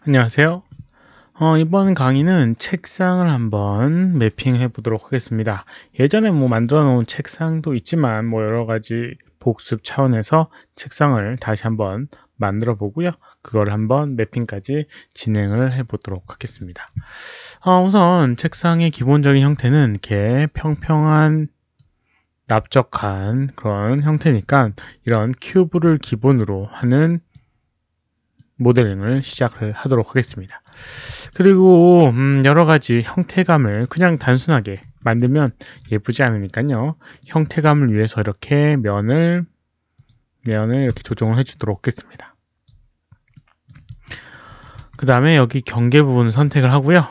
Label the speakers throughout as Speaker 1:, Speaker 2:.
Speaker 1: 안녕하세요. 이번 강의는 책상을 한번 매핑해 보도록 하겠습니다. 예전에 만들어 놓은 책상도 있지만 여러 가지 복습 차원에서 책상을 다시 한번 만들어 보고요. 그걸 한번 매핑까지 진행을 해 보도록 하겠습니다. 우선 책상의 기본적인 형태는 이렇게 평평한 납작한 그런 형태니까 이런 큐브를 기본으로 하는 모델링을 시작을 하도록 하겠습니다. 그리고 여러가지 형태감을 그냥 단순하게 만들면 예쁘지 않으니까요. 형태감을 위해서 이렇게 면을 이렇게 조정을 해주도록 하겠습니다. 그 다음에 여기 경계 부분을 선택을 하고요.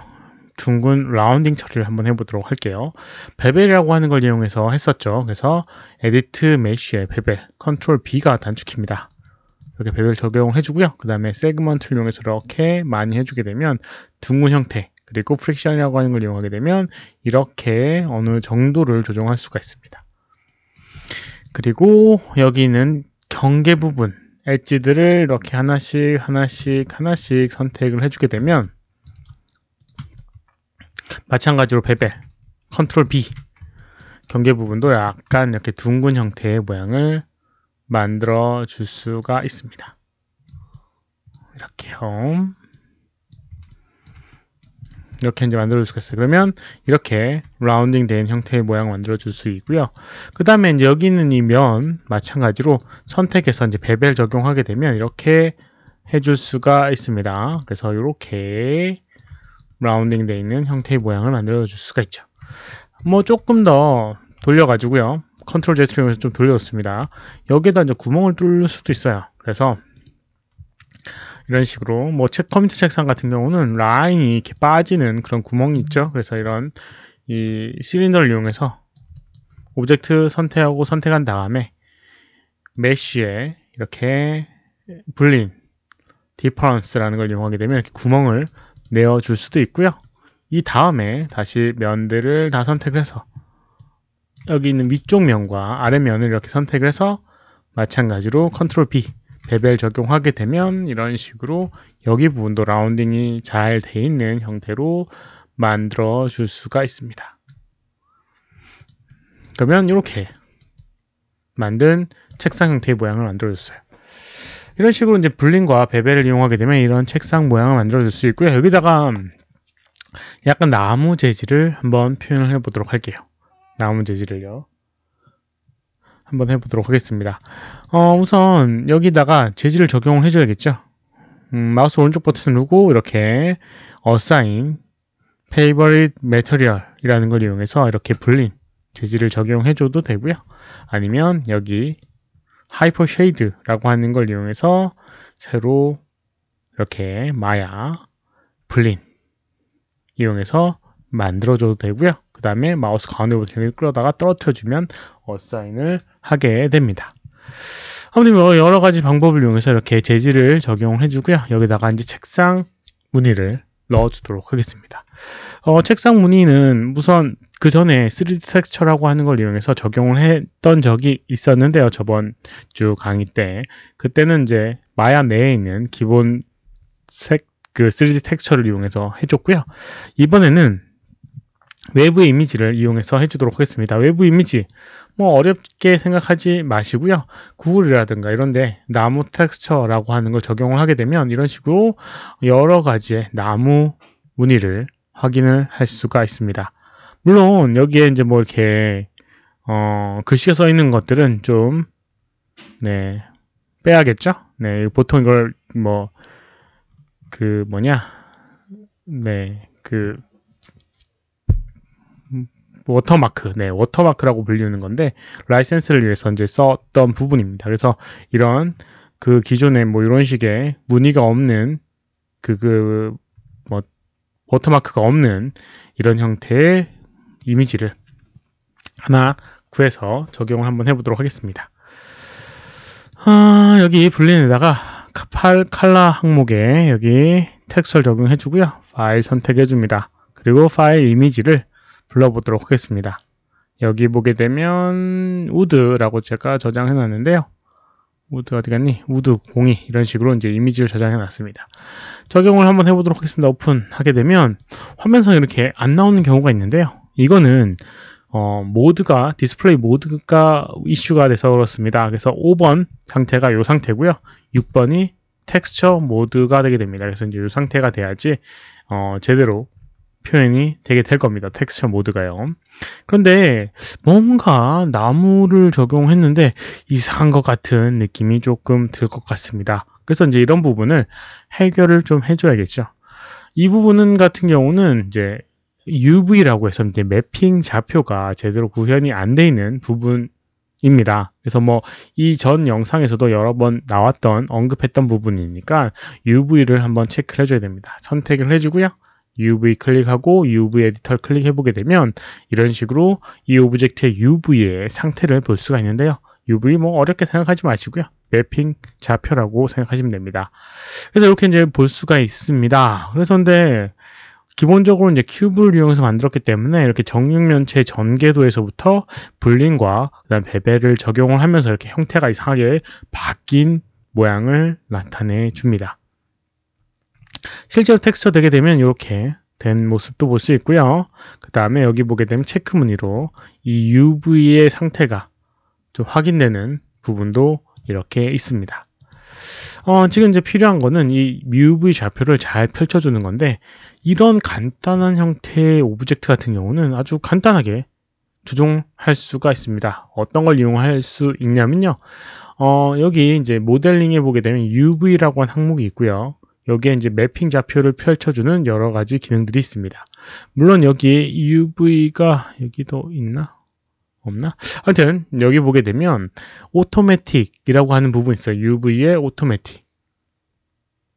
Speaker 1: 둥근 라운딩 처리를 한번 해보도록 할게요. 베벨이라고 하는 걸 이용해서 했었죠. 그래서 에디트 메쉬의 베벨, 컨트롤 B가 단축키입니다. 이렇게 베벨 적용을 해주고요. 그 다음에 세그먼트를 이용해서 이렇게 많이 해주게 되면 둥근 형태, 그리고 프릭션이라고 하는 걸 이용하게 되면 이렇게 어느 정도를 조정할 수가 있습니다. 그리고 여기는 경계 부분, 엣지들을 이렇게 하나씩 선택을 해주게 되면 마찬가지로 베벨, 컨트롤 B, 경계 부분도 약간 이렇게 둥근 형태의 모양을 만들어 줄 수가 있습니다. 이렇게요. 이렇게 이제 만들어 줄 수가 있어요. 그러면 이렇게 라운딩 된 형태의 모양을 만들어 줄 수 있고요. 그 다음에 이제 여기 있는 이 면 마찬가지로 선택해서 이제 베벨 적용하게 되면 이렇게 해줄 수가 있습니다. 그래서 이렇게 라운딩 되어 있는 형태의 모양을 만들어 줄 수가 있죠. 조금 더 돌려가지고요. 컨트롤 Z를 이용해서 좀 돌려줬습니다. 여기에다 이제 구멍을 뚫을 수도 있어요. 그래서 이런 식으로 컴퓨터 책상 같은 경우는 라인이 이렇게 빠지는 그런 구멍이 있죠. 그래서 이런 이 실린더를 이용해서 오브젝트 선택한 다음에 메쉬에 이렇게 불린 디퍼런스라는 걸 이용하게 되면 이렇게 구멍을 내어줄 수도 있고요. 이 다음에 다시 면들을 다 선택을 해서 여기 있는 위쪽 면과 아래 면을 이렇게 선택을 해서 마찬가지로 컨트롤 B 베벨 적용하게 되면 이런 식으로 여기 부분도 라운딩이 잘 돼 있는 형태로 만들어 줄 수가 있습니다. 그러면 이렇게 만든 책상 형태의 모양을 만들어 줬어요. 이런 식으로 이제 불린과 베벨을 이용하게 되면 이런 책상 모양을 만들어 줄 수 있고요. 여기다가 약간 나무 재질을 한번 표현을 해 보도록 할게요. 나무 재질을요. 한번 해보도록 하겠습니다. 우선 여기다가 재질을 적용을 해줘야겠죠. 마우스 오른쪽 버튼 누르고 이렇게 Assign Favorite Material 이라는 걸 이용해서 이렇게 불린 재질을 적용해줘도 되고요. 아니면 여기 Hyper Shade 라고 하는 걸 이용해서 새로 이렇게 마야 불린 이용해서 만들어줘도 되고요. 그 다음에 마우스 가운데 버튼을 끌어다가 떨어뜨려주면 어사인을 하게 됩니다. 아무튼 여러 가지 방법을 이용해서 이렇게 재질을 적용을 해주고요. 여기다가 이제 책상 무늬를 넣어주도록 하겠습니다. 책상 무늬는 우선 그 전에 3D 텍스처라고 하는 걸 이용해서 적용을 했던 적이 있었는데요. 저번 주 강의 때 그때는 이제 마야 내에 있는 기본 그 3D 텍스처를 이용해서 해줬고요. 이번에는 외부 이미지를 이용해서 해주도록 하겠습니다. 외부 이미지 어렵게 생각하지 마시고요. 구글이라든가 이런데 나무 텍스처라고 하는 걸 적용을 하게 되면 이런 식으로 여러 가지의 나무 무늬를 확인을 할 수가 있습니다. 물론 여기에 이제 이렇게 글씨가 써 있는 것들은 좀 빼야겠죠. 보통 이걸 워터마크, 워터마크라고 불리는 건데 라이센스를 위해서 이제 썼던 부분입니다. 그래서 이런 그 기존에 이런 식의 무늬가 없는 워터마크가 없는 이런 형태의 이미지를 하나 구해서 적용을 한번 해보도록 하겠습니다. 여기 불린에다가 컬러 항목에 여기 텍스처를 적용해주고요. 파일 선택해줍니다. 그리고 파일 이미지를 불러보도록 하겠습니다. 여기 보게 되면 우드라고 제가 저장해 놨는데요. 우드 어디 갔니? 우드 02 이런 식으로 이제 이미지를 저장해 놨습니다. 적용을 한번 해보도록 하겠습니다. 오픈하게 되면 화면상 이렇게 안 나오는 경우가 있는데요. 이거는 모드가 디스플레이 모드가 이슈가 돼서 그렇습니다. 그래서 5번 상태가 이 상태고요. 6번이 텍스처 모드가 되게 됩니다. 그래서 이제 이 상태가 돼야지 제대로 표현이 되게 될 겁니다. 텍스처 모드가요. 그런데 뭔가 나무를 적용했는데 이상한 것 같은 느낌이 조금 들 것 같습니다. 그래서 이제 이런 부분을 해결을 좀 해줘야겠죠. 이 부분 같은 경우는 이제 UV라고 해서 이제 매핑 좌표가 제대로 구현이 안 돼 있는 부분입니다. 그래서 뭐 이 전 영상에서도 여러 번 나왔던 언급했던 부분이니까 UV를 한번 체크를 해줘야 됩니다. 선택을 해주고요. UV 클릭하고 UV 에디터를 클릭해 보게 되면 이런 식으로 이 오브젝트의 UV의 상태를 볼 수가 있는데요. UV 뭐 어렵게 생각하지 마시고요. 매핑 좌표라고 생각하시면 됩니다. 그래서 이렇게 이제 볼 수가 있습니다. 그래서 근데 기본적으로 이제 큐브를 이용해서 만들었기 때문에 이렇게 정육면체 전개도에서부터 불린과 그다음 베벨을 적용을 하면서 이렇게 형태가 이상하게 바뀐 모양을 나타내 줍니다. 실제로 텍스처 되게 되면 이렇게 된 모습도 볼 수 있고요. 그 다음에 여기 보게 되면 체크 무늬로 이 UV의 상태가 좀 확인되는 부분도 이렇게 있습니다. 지금 이제 필요한 거는 이 UV 좌표를 잘 펼쳐주는 건데 이런 간단한 형태의 오브젝트 같은 경우는 아주 간단하게 조정할 수가 있습니다. 어떤 걸 이용할 수 있냐면요. 여기 이제 모델링에 보게 되면 UV라고 하는 항목이 있고요. 여기에 이제 매핑 좌표를 펼쳐주는 여러 가지 기능들이 있습니다. 물론 여기에 UV가 여기도 있나? 없나? 하여튼 여기 보게 되면 오토매틱이라고 하는 부분이 있어요. UV의 오토매틱.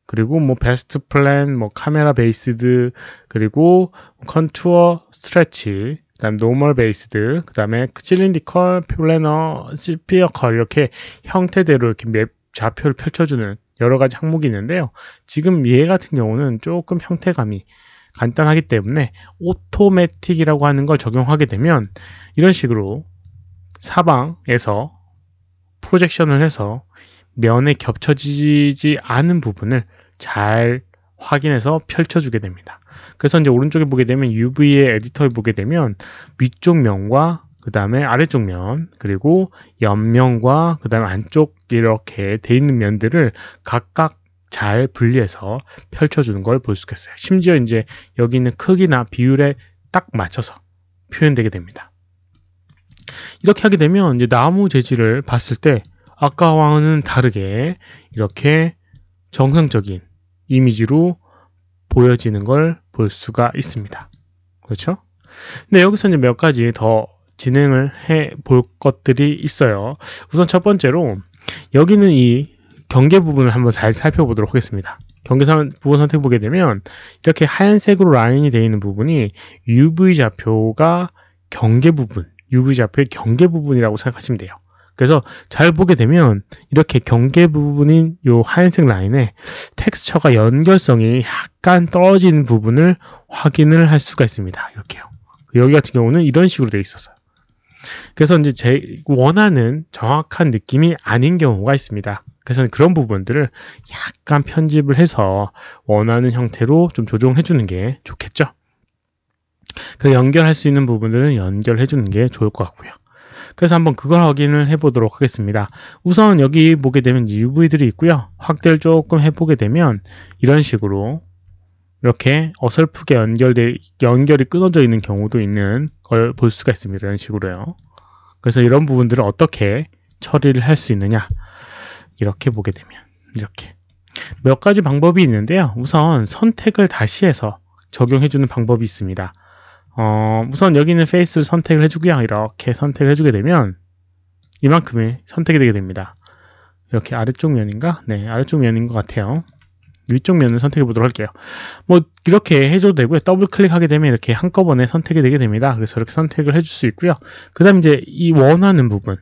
Speaker 1: 그리고 뭐 베스트 플랜, 뭐 카메라 베이스드, 그리고 컨투어 스트레치, 그다음 노멀 베이스드, 그다음에 실린디컬, 플래너, 스피어컬 이렇게 형태대로 이렇게 맵 좌표를 펼쳐주는 여러 가지 항목이 있는데요. 지금 얘 같은 경우는 조금 형태감이 간단하기 때문에 오토매틱이라고 하는 걸 적용하게 되면 이런 식으로 사방에서 프로젝션을 해서 면에 겹쳐지지 않은 부분을 잘 확인해서 펼쳐주게 됩니다. 그래서 이제 오른쪽에 보게 되면 UV의 에디터에 보게 되면 위쪽 면과 그 다음에 아래쪽 면, 그리고 옆면과 그 다음에 안쪽 이렇게 돼 있는 면들을 각각 잘 분리해서 펼쳐주는 걸 볼 수 있겠어요. 심지어 이제 여기 있는 크기나 비율에 딱 맞춰서 표현되게 됩니다. 이렇게 하게 되면 이제 나무 재질을 봤을 때 아까와는 다르게 이렇게 정상적인 이미지로 보여지는 걸 볼 수가 있습니다. 그렇죠? 근데 여기서 이제 몇 가지 더 진행을 해 볼 것들이 있어요. 우선 첫 번째로 여기는 이 경계 부분을 한번 잘 살펴보도록 하겠습니다. 경계 부분 선택해 보게 되면 이렇게 하얀색으로 라인이 되어 있는 부분이 UV 좌표가 경계 부분, UV 좌표의 경계 부분이라고 생각하시면 돼요. 그래서 잘 보게 되면 이렇게 경계 부분인 이 하얀색 라인에 텍스처가 연결성이 약간 떨어지는 부분을 확인을 할 수가 있습니다. 이렇게요. 여기 같은 경우는 이런 식으로 되어 있어서 그래서 이제 제 원하는 정확한 느낌이 아닌 경우가 있습니다. 그래서 그런 부분들을 약간 편집을 해서 원하는 형태로 좀 조정해 주는 게 좋겠죠. 그래서 연결할 수 있는 부분들은 연결해 주는 게 좋을 것 같고요. 그래서 한번 그걸 확인을 해 보도록 하겠습니다. 우선 여기 보게 되면 UV들이 있고요. 확대를 조금 해보게 되면 이런 식으로 이렇게 어설프게 연결이 끊어져 있는 경우도 있는 걸 볼 수가 있습니다. 이런 식으로요. 그래서 이런 부분들을 어떻게 처리를 할 수 있느냐 이렇게 보게 되면 이렇게 몇 가지 방법이 있는데요. 우선 선택을 다시 해서 적용해주는 방법이 있습니다. 우선 여기는 페이스를 선택을 해주고요. 이렇게 선택을 해주게 되면 이만큼이 선택이 되게 됩니다. 이렇게 아래쪽 면인가? 네, 아래쪽 면인 것 같아요. 위쪽 면을 선택해 보도록 할게요. 뭐 이렇게 해줘도 되고요. 더블 클릭하게 되면 이렇게 한꺼번에 선택이 되게 됩니다. 그래서 이렇게 선택을 해줄 수 있고요. 그 다음 이제 이 원하는 부분,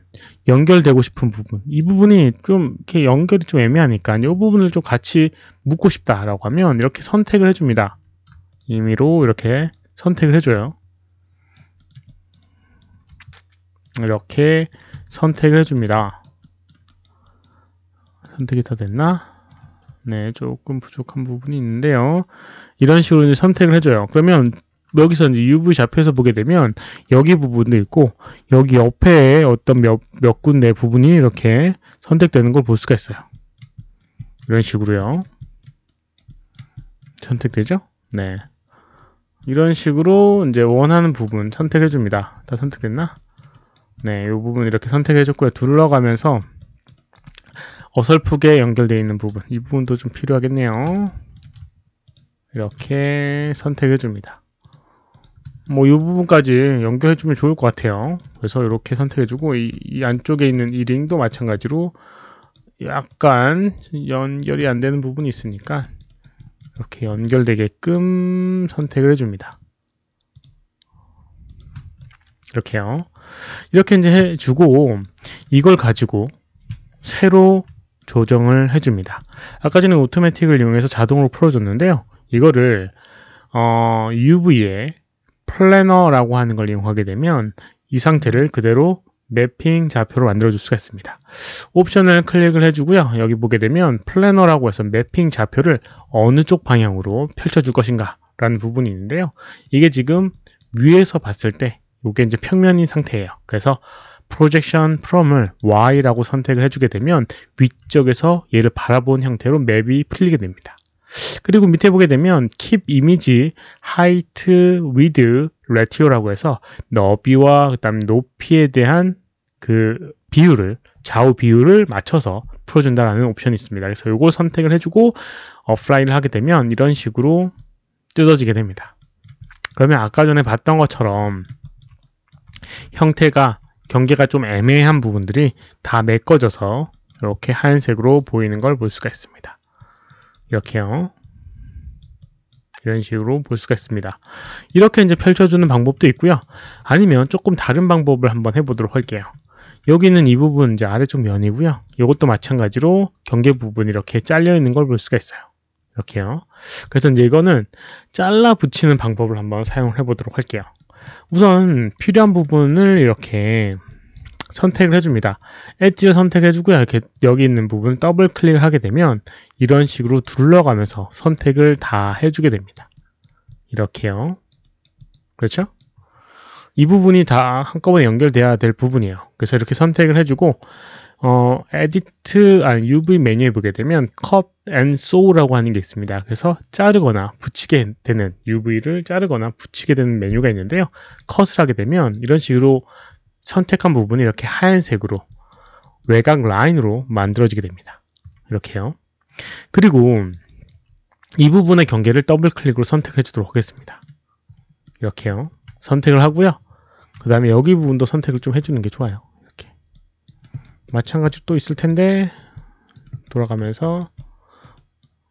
Speaker 1: 연결되고 싶은 부분, 이 부분이 좀 이렇게 연결이 좀 애매하니까 이 부분을 좀 같이 묶고 싶다라고 하면 이렇게 선택을 해줍니다. 임의로 이렇게 선택을 해줘요. 이렇게 선택을 해줍니다. 선택이 다 됐나? 네, 조금 부족한 부분이 있는데요. 이런 식으로 이제 선택을 해줘요. 그러면 여기서 이제 UV 좌표에서 보게 되면 여기 부분도 있고 여기 옆에 어떤 몇 군데 부분이 이렇게 선택되는 걸 볼 수가 있어요. 이런 식으로요. 선택되죠? 네. 이런 식으로 이제 원하는 부분 선택해 줍니다. 다 선택됐나? 네, 이 부분 이렇게 선택해 줬고요. 둘러가면서 어설프게 연결되어 있는 부분, 이 부분도 좀 필요하겠네요. 이렇게 선택해 줍니다. 뭐 이 부분까지 연결해 주면 좋을 것 같아요. 그래서 이렇게 선택해 주고 이 안쪽에 있는 이 링도 마찬가지로 약간 연결이 안 되는 부분이 있으니까 이렇게 연결되게끔 선택을 해줍니다. 이렇게요. 이렇게 이제 해주고 이걸 가지고 새로 조정을 해줍니다. 아까 전에 오토매틱을 이용해서 자동으로 풀어줬는데요. 이거를 UV에 플래너라고 하는 걸 이용하게 되면 이 상태를 그대로 매핑 좌표로 만들어줄 수가 있습니다. 옵션을 클릭을 해주고요. 여기 보게 되면 플래너라고 해서 매핑 좌표를 어느 쪽 방향으로 펼쳐줄 것인가 라는 부분이 있는데요. 이게 지금 위에서 봤을 때 이게 이제 평면인 상태예요. 그래서 프로젝션 프롬을 Y라고 선택을 해주게 되면 위쪽에서 얘를 바라본 형태로 맵이 풀리게 됩니다. 그리고 밑에 보게 되면 Keep Image Height, Width, Ratio라고 해서 너비와 그다음 높이에 대한 그 비율을 좌우 비율을 맞춰서 풀어준다라는 옵션이 있습니다. 그래서 이걸 선택을 해주고 어플라이를 하게 되면 이런 식으로 뜯어지게 됩니다. 그러면 아까 전에 봤던 것처럼 형태가 경계가 좀 애매한 부분들이 다 메꿔져서 이렇게 하얀색으로 보이는 걸 볼 수가 있습니다. 이렇게요. 이런 식으로 볼 수가 있습니다. 이렇게 이제 펼쳐주는 방법도 있고요. 아니면 조금 다른 방법을 한번 해보도록 할게요. 여기는 이 부분 이제 아래쪽 면이고요. 이것도 마찬가지로 경계 부분이 이렇게 잘려 있는 걸 볼 수가 있어요. 이렇게요. 그래서 이제 이거는 잘라 붙이는 방법을 한번 사용을 해보도록 할게요. 우선 필요한 부분을 이렇게 선택을 해줍니다. 엣지를 선택해주고요. 이렇게 여기 있는 부분 더블 클릭을 하게 되면 이런 식으로 둘러가면서 선택을 다 해주게 됩니다. 이렇게요. 그렇죠? 이 부분이 다 한꺼번에 연결돼야 될 부분이에요. 그래서 이렇게 선택을 해주고 UV 메뉴에 보게 되면 Cut and Sew라고 하는 게 있습니다. 그래서 자르거나 붙이게 되는 UV를 자르거나 붙이게 되는 메뉴가 있는데요. 컷을 하게 되면 이런 식으로 선택한 부분이 이렇게 하얀색으로 외곽 라인으로 만들어지게 됩니다. 이렇게요. 그리고 이 부분의 경계를 더블 클릭으로 선택해 주도록 하겠습니다. 이렇게요. 선택을 하고요. 그 다음에 여기 부분도 선택을 좀 해주는 게 좋아요. 이렇게 마찬가지로 또 있을 텐데 돌아가면서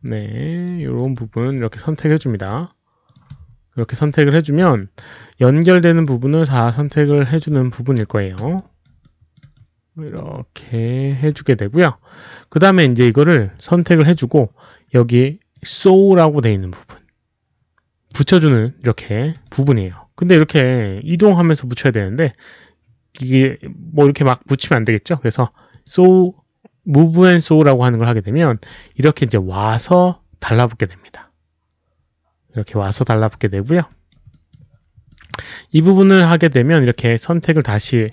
Speaker 1: 네, 이런 부분 이렇게 선택해 줍니다. 이렇게 선택을 해주면 연결되는 부분을 다 선택을 해주는 부분일 거예요. 이렇게 해주게 되고요. 그 다음에 이제 이거를 선택을 해주고 여기 Sew라고 되어 있는 부분 붙여주는 이렇게 부분이에요. 근데 이렇게 이동하면서 붙여야 되는데 이게 뭐 이렇게 막 붙이면 안 되겠죠. 그래서 Sew, Move and Sew라고 하는 걸 하게 되면 이렇게 이제 와서 달라붙게 됩니다. 이렇게 와서 달라붙게 되고요. 이 부분을 하게 되면 이렇게 선택을 다시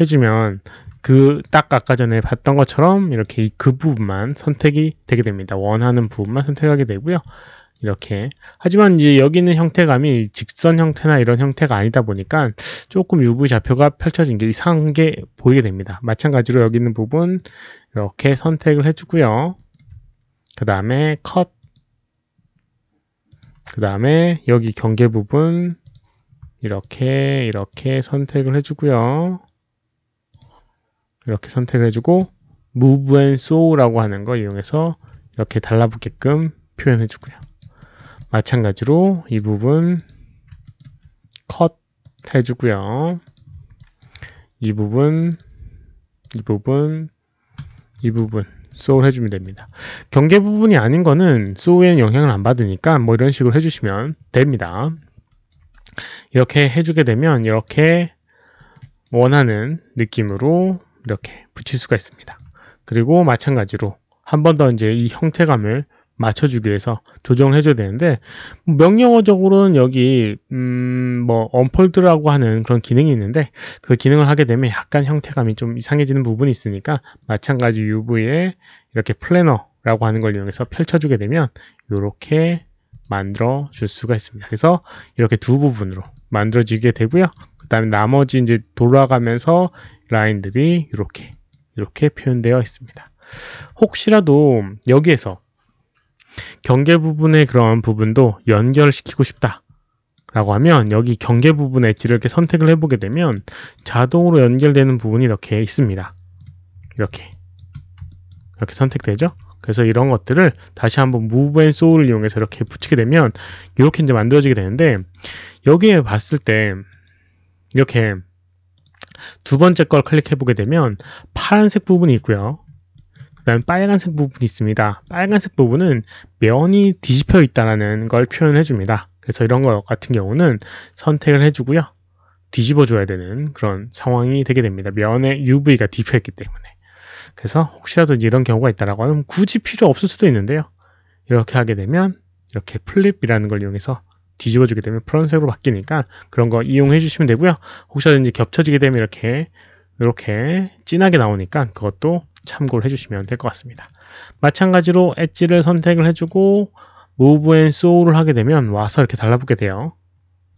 Speaker 1: 해주면 그 딱 아까 전에 봤던 것처럼 이렇게 그 부분만 선택이 되게 됩니다. 원하는 부분만 선택하게 되고요. 이렇게 하지만 이제 여기 있는 형태감이 직선 형태나 이런 형태가 아니다 보니까 조금 UV 좌표가 펼쳐진 게 이상한 게 보이게 됩니다. 마찬가지로 여기 있는 부분 이렇게 선택을 해주고요. 그 다음에 컷, 그 다음에 여기 경계 부분 이렇게 선택을 해주고요. 이렇게 선택을 해주고 Move and Sew라고 하는 거 이용해서 이렇게 달라붙게끔 표현해주고요. 마찬가지로 이 부분 컷 해주고요. 이 부분 Sew를 해주면 됩니다. 경계 부분이 아닌 거는 Sew에는 영향을 안 받으니까 뭐 이런 식으로 해주시면 됩니다. 이렇게 해주게 되면 이렇게 원하는 느낌으로 이렇게 붙일 수가 있습니다. 그리고 마찬가지로 한 번 더 이제 이 형태감을 맞춰주기 위해서 조정을 해줘야 되는데, 명령어적으로는 여기 뭐 언폴드라고 하는 그런 기능이 있는데, 그 기능을 하게 되면 약간 형태감이 좀 이상해지는 부분이 있으니까 마찬가지 UV에 이렇게 플래너라고 하는 걸 이용해서 펼쳐주게 되면 이렇게 만들어 줄 수가 있습니다. 그래서 이렇게 두 부분으로 만들어지게 되고요. 그 다음에 나머지 이제 돌아가면서 라인들이 이렇게 표현되어 있습니다. 혹시라도 여기에서 경계 부분의 그런 부분도 연결시키고 싶다 라고 하면 여기 경계 부분 엣지를 이렇게 선택을 해보게 되면 자동으로 연결되는 부분이 이렇게 있습니다. 이렇게 선택되죠. 그래서 이런 것들을 다시 한번 Move and Show를 이용해서 이렇게 붙이게 되면 이렇게 이제 만들어지게 되는데, 여기에 봤을 때 이렇게 두 번째 걸 클릭해 보게 되면 파란색 부분이 있고요. 그 다음에 빨간색 부분이 있습니다. 빨간색 부분은 면이 뒤집혀 있다는 걸 표현해 줍니다. 그래서 이런 것 같은 경우는 선택을 해주고요. 뒤집어 줘야 되는 그런 상황이 되게 됩니다. 면에 UV가 뒤집혀 있기 때문에. 그래서 혹시라도 이런 경우가 있다라고 하면 굳이 필요 없을 수도 있는데요. 이렇게 하게 되면 이렇게 플립이라는 걸 이용해서 뒤집어 주게 되면 푸른색으로 바뀌니까 그런 거 이용해 주시면 되고요. 혹시라도 이제 겹쳐지게 되면 이렇게 진하게 나오니까 그것도 참고를 해주시면 될 것 같습니다. 마찬가지로 엣지를 선택을 해주고 Move and Show를 하게 되면 와서 이렇게 달라붙게 돼요.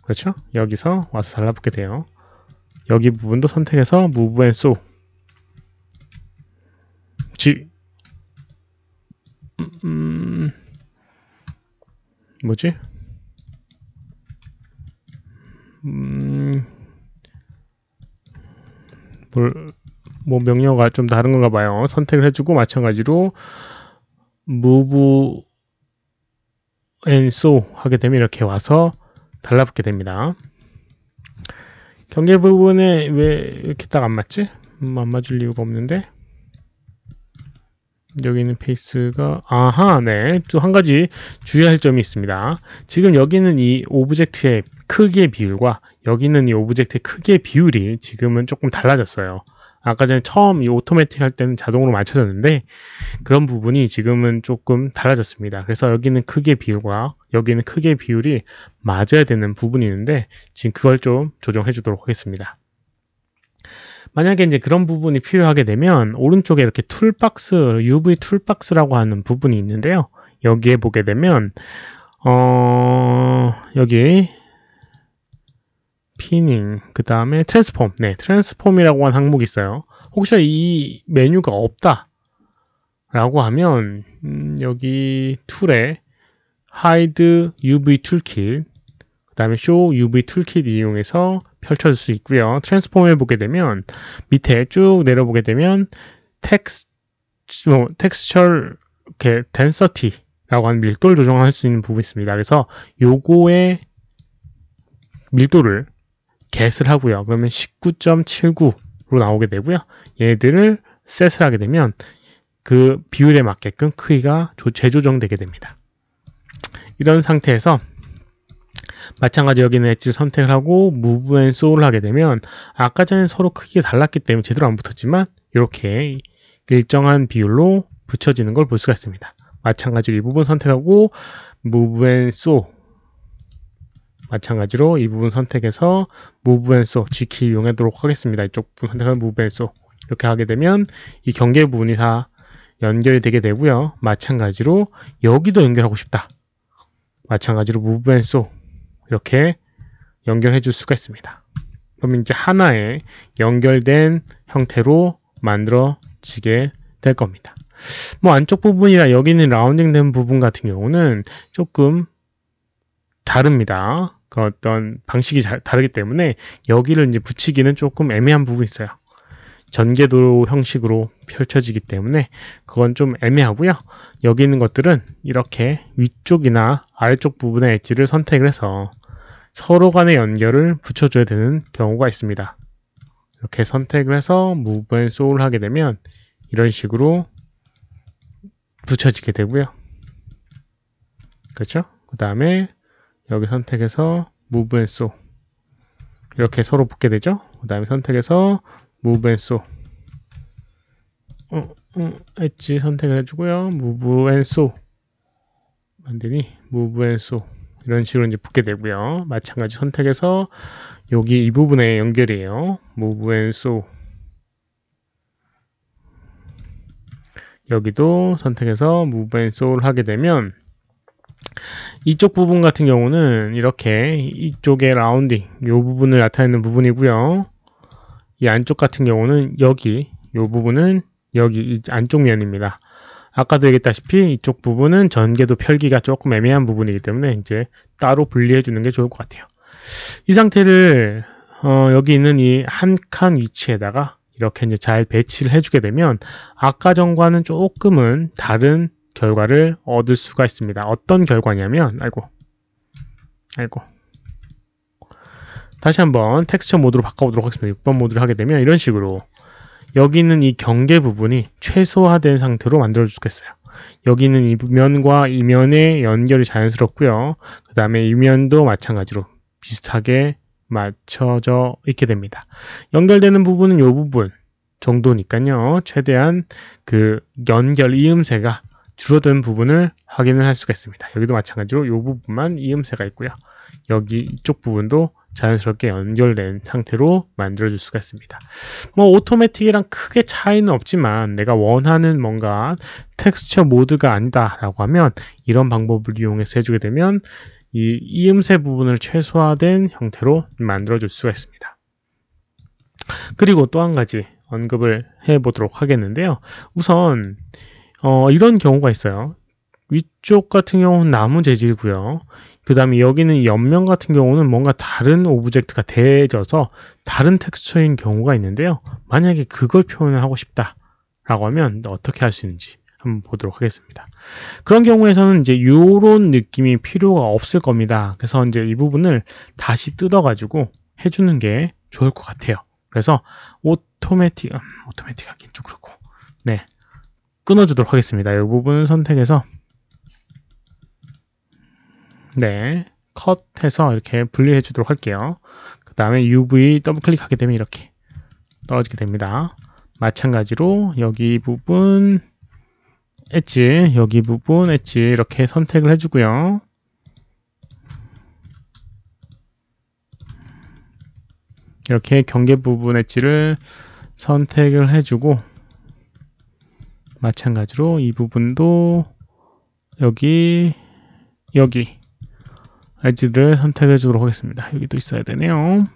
Speaker 1: 그렇죠? 여기서 와서 달라붙게 돼요. 여기 부분도 선택해서 Move and Show. 뭐지? 뭐 명령어가 좀 다른 건가 봐요. 선택을 해주고 마찬가지로 Move and Show 하게 되면 이렇게 와서 달라붙게 됩니다. 경계 부분에 왜 이렇게 딱 안 맞지? 안 맞을 이유가 없는데. 여기 있는 페이스가 네. 또 한 가지 주의할 점이 있습니다. 지금 여기는 이 오브젝트의 크기의 비율과 여기 있는 이 오브젝트의 크기의 비율이 지금은 조금 달라졌어요. 아까 전에 처음 이 오토매틱 할 때는 자동으로 맞춰졌는데 그런 부분이 지금은 조금 달라졌습니다. 그래서 여기는 크기의 비율과 여기는 크기의 비율이 맞아야 되는 부분이 있는데 지금 그걸 좀 조정해 주도록 하겠습니다. 만약에 이제 그런 부분이 필요하게 되면 오른쪽에 이렇게 툴박스, UV 툴박스라고 하는 부분이 있는데요. 여기에 보게 되면 여기 피닝, 그 다음에 트랜스폼, 트랜스폼이라고 하는 항목이 있어요. 혹시 이 메뉴가 없다 라고 하면 여기 툴에 Hide UV 툴킷, 그 다음에 Show UV 툴킷 이용해서 펼쳐질 수 있고요. 트랜스폼을 보게 되면 밑에 쭉 내려보게 되면 텍스처 덴서티라고 하는 밀도를 조정할 수 있는 부분이 있습니다. 그래서 요거의 밀도를 get을 하고요. 그러면 19.79로 나오게 되고요. 얘들을 셋을 하게 되면 그 비율에 맞게끔 크기가 재조정되게 됩니다. 이런 상태에서 마찬가지 여기는 엣지 선택을 하고 Move and Show를 하게 되면 아까 전에 서로 크기가 달랐기 때문에 제대로 안 붙었지만 이렇게 일정한 비율로 붙여지는 걸 볼 수가 있습니다. 마찬가지로 이 부분 선택하고 Move and Show, 마찬가지로 이 부분 선택해서 Move and Show G키 이용하도록 하겠습니다. 이쪽 부분 선택하면 Move and Show 이렇게 하게 되면 이 경계 부분이 다 연결이 되게 되고요. 마찬가지로 여기도 연결하고 싶다. 마찬가지로 Move and Show 이렇게 연결해 줄 수가 있습니다. 그러면 이제 하나의 연결된 형태로 만들어지게 될 겁니다. 뭐 안쪽 부분이나 여기 있는 라운딩 된 부분 같은 경우는 조금 다릅니다. 그런 어떤 방식이 다르기 때문에 여기를 이제 붙이기는 조금 애매한 부분이 있어요. 전개도 형식으로 펼쳐지기 때문에 그건 좀 애매하고요. 여기 있는 것들은 이렇게 위쪽이나 아래쪽 부분의 엣지를 선택을 해서 서로 간의 연결을 붙여줘야 되는 경우가 있습니다. 이렇게 선택을 해서 Move and Show를 하게 되면 이런 식으로 붙여지게 되고요. 그렇죠? 그 다음에 여기 선택해서 Move and Show 이렇게 서로 붙게 되죠. 그 다음에 선택해서 Move and Show 엣지 선택을 해주고요. move and show 만드니 move and show 이런 식으로 이제 붙게 되고요. 마찬가지 선택해서 여기 이 부분에 연결이에요. move and show 여기도 선택해서 move and show를 하게 되면 이쪽 부분 같은 경우는 이렇게 이쪽에 라운딩 이 부분을 나타내는 부분이고요. 이 안쪽 같은 경우는 여기 이 부분은 여기 이 안쪽 면입니다. 아까도 얘기했다시피 이쪽 부분은 전개도 펼기가 조금 애매한 부분이기 때문에 이제 따로 분리해 주는 게 좋을 것 같아요. 이 상태를 여기 있는 이 한 칸 위치에다가 이렇게 이제 잘 배치를 해주게 되면 아까 전과는 조금은 다른 결과를 얻을 수가 있습니다. 어떤 결과냐면 아이고 다시 한번 텍스처 모드로 바꿔보도록 하겠습니다. 6번 모드를 하게 되면 이런 식으로 여기 있는 이 경계 부분이 최소화된 상태로 만들어 주겠어요. 여기 있는 이 면과 이 면의 연결이 자연스럽고요. 그 다음에 이 면도 마찬가지로 비슷하게 맞춰져 있게 됩니다. 연결되는 부분은 이 부분 정도니까요. 최대한 그 연결 이음새가 줄어든 부분을 확인을 할 수가 있습니다. 여기도 마찬가지로 이 부분만 이음새가 있고요. 여기 이쪽 부분도 자연스럽게 연결된 상태로 만들어줄 수가 있습니다. 뭐 오토매틱이랑 크게 차이는 없지만 내가 원하는 뭔가 텍스처 모드가 아니다 라고 하면 이런 방법을 이용해서 해주게 되면 이 이음새 부분을 최소화된 형태로 만들어줄 수가 있습니다. 그리고 또 한 가지 언급을 해보도록 하겠는데요. 우선 이런 경우가 있어요. 위쪽 같은 경우는 나무 재질이고요. 그 다음에 여기는 옆면 같은 경우는 뭔가 다른 오브젝트가 대져서 다른 텍스처인 경우가 있는데요. 만약에 그걸 표현을 하고 싶다 라고 하면 어떻게 할 수 있는지 한번 보도록 하겠습니다. 그런 경우에서는 이제 이런 느낌이 필요가 없을 겁니다. 그래서 이제 이 부분을 다시 뜯어 가지고 해주는 게 좋을 것 같아요. 그래서 오토매틱 하긴 좀 그렇고 네, 끊어주도록 하겠습니다. 이 부분을 선택해서 네, 컷해서 이렇게 분리해 주도록 할게요. 그 다음에 UV 더블 클릭하게 되면 이렇게 떨어지게 됩니다. 마찬가지로 여기 부분 엣지, 여기 부분 엣지 이렇게 선택을 해주고요. 이렇게 경계 부분 엣지를 선택을 해주고 마찬가지로 이 부분도 여기 엣지를 선택해 주도록 하겠습니다. 여기도 있어야 되네요.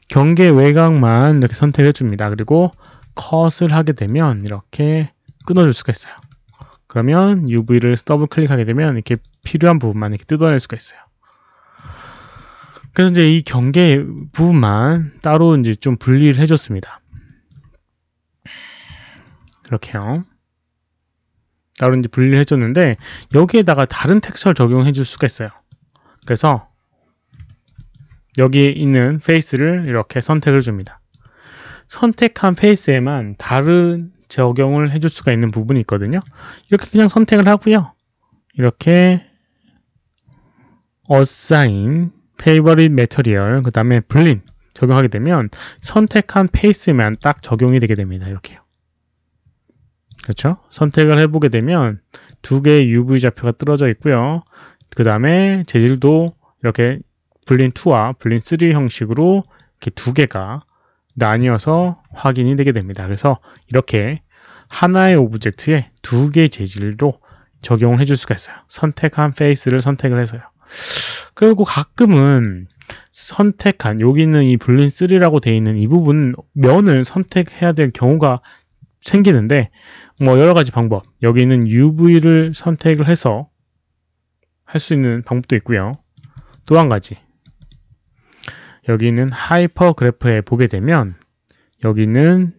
Speaker 1: 경계 외곽만 이렇게 선택해 줍니다. 그리고 컷을 하게 되면 이렇게 끊어줄 수가 있어요. 그러면 UV를 더블 클릭하게 되면 이렇게 필요한 부분만 이렇게 뜯어낼 수가 있어요. 그래서 이제 이 경계 부분만 따로 이제 좀 분리를 해줬습니다. 이렇게요. 따로 이제 분리를 해줬는데 여기에다가 다른 텍스처를 적용해 줄 수가 있어요. 그래서 여기에 있는 페이스를 이렇게 선택을 줍니다. 선택한 페이스에만 다른 적용을 해줄 수가 있는 부분이 있거든요. 이렇게 그냥 선택을 하고요. 이렇게 assign, favorite material, 그 다음에 blend 적용하게 되면 선택한 페이스에만 딱 적용이 되게 됩니다. 이렇게요. 그렇죠? 선택을 해보게 되면 두 개의 UV 좌표가 떨어져 있고요. 그 다음에 재질도 이렇게 블린 2와 블린 3 형식으로 이렇게 두 개가 나뉘어서 확인이 되게 됩니다. 그래서 이렇게 하나의 오브젝트에 두 개의 재질로 적용을 해줄 수가 있어요. 선택한 페이스를 선택을 해서요. 그리고 가끔은 선택한 여기 있는 이 블린 3라고 되어 있는 이 부분 면을 선택해야 될 경우가 생기는데 뭐 여러 가지 방법 여기 있는 UV를 선택을 해서 할 수 있는 방법도 있고요. 또 한 가지 여기 있는 하이퍼 그래프에 보게 되면 여기 있는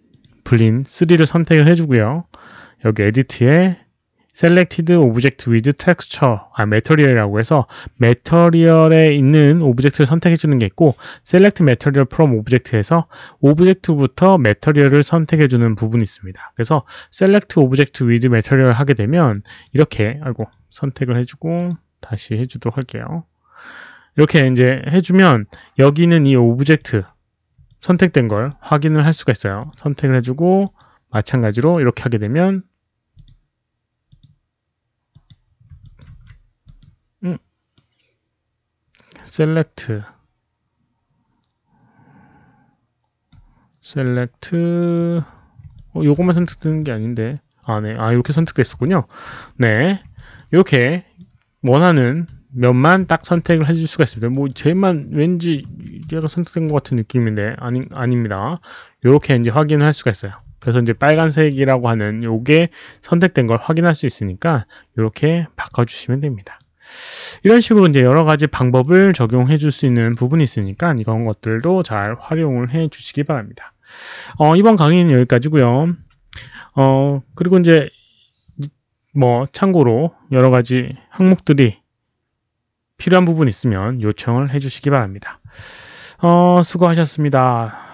Speaker 1: 블린 3를 선택을 해주고요. 여기 에디트에 Selected Object with Texture, Material이라고 해서 Material에 있는 오브젝트를 선택해주는 게 있고 Select Material from Object에서 오브젝트부터 Material을 선택해주는 부분이 있습니다. 그래서 Select Object with Material 하게 되면 이렇게 선택을 해주고 다시 해주도록 할게요. 이렇게 이제 해주면 여기는 이 오브젝트 선택된 걸 확인을 할 수가 있어요. 선택을 해주고 마찬가지로 이렇게 하게 되면 셀렉트 요것만 선택되는 게 아닌데 네. 이렇게 선택됐었군요. 네, 이렇게 원하는 면만 딱 선택을 해줄 수가 있습니다. 뭐 쟤만 왠지 얘가 선택된 것 같은 느낌인데 아닙니다. 이렇게 이제 확인을 할 수가 있어요. 그래서 이제 빨간색이라고 하는 요게 선택된 걸 확인할 수 있으니까 이렇게 바꿔주시면 됩니다. 이런 식으로 이제 여러 가지 방법을 적용해 줄 수 있는 부분이 있으니까 이런 것들도 잘 활용을 해 주시기 바랍니다. 이번 강의는 여기까지고요. 그리고 이제 뭐 참고로 여러 가지 항목들이 필요한 부분 있으면 요청을 해 주시기 바랍니다. 수고하셨습니다.